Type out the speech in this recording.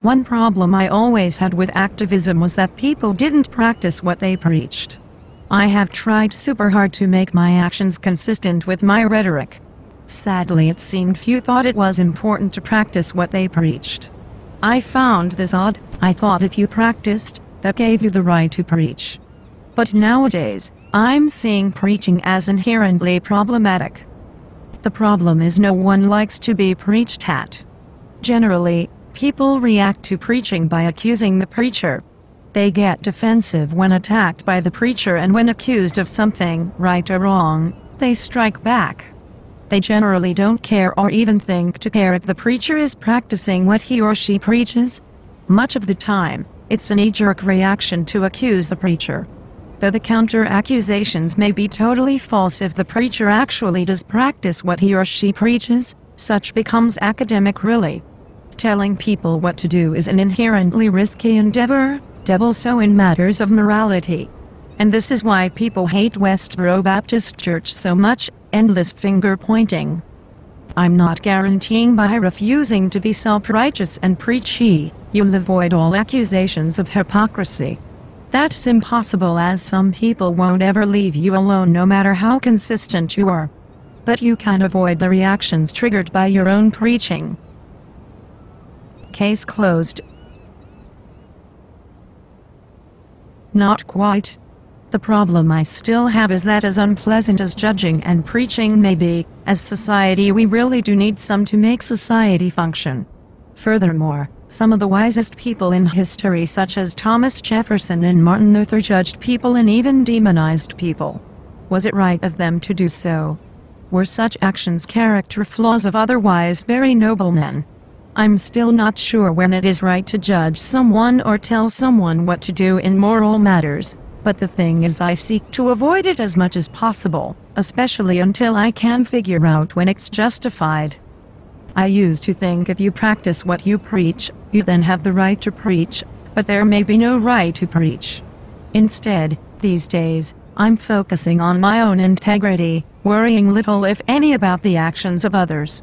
One problem I always had with activism was that people didn't practice what they preached. I have tried super hard to make my actions consistent with my rhetoric. Sadly, it seemed few thought it was important to practice what they preached. I found this odd. I thought if you practiced, that gave you the right to preach. But nowadays, I'm seeing preaching as inherently problematic. The problem is no one likes to be preached at. Generally, people react to preaching by accusing the preacher. They get defensive when attacked by the preacher, and when accused of something, right or wrong, they strike back. They generally don't care or even think to care if the preacher is practicing what he or she preaches. Much of the time, it's a knee-jerk reaction to accuse the preacher. Though the counter-accusations may be totally false, if the preacher actually does practice what he or she preaches, such becomes academic really. Telling people what to do is an inherently risky endeavor, double so in matters of morality. And this is why people hate Westboro Baptist Church so much, endless finger-pointing. I'm not guaranteeing by refusing to be self-righteous and preachy, you'll avoid all accusations of hypocrisy. That's impossible, as some people won't ever leave you alone no matter how consistent you are. But you can avoid the reactions triggered by your own preaching. Case closed. Not quite. The problem I still have is that, as unpleasant as judging and preaching may be, as society we really do need some to make society function. Furthermore, some of the wisest people in history, such as Thomas Jefferson and Martin Luther, judged people and even demonized people. Was it right of them to do so? Were such actions character flaws of otherwise very noble men? I'm still not sure when it is right to judge someone or tell someone what to do in moral matters, but the thing is, I seek to avoid it as much as possible, especially until I can figure out when it's justified. I used to think if you practice what you preach, you then have the right to preach, but there may be no right to preach. Instead, these days, I'm focusing on my own integrity, worrying little if any about the actions of others.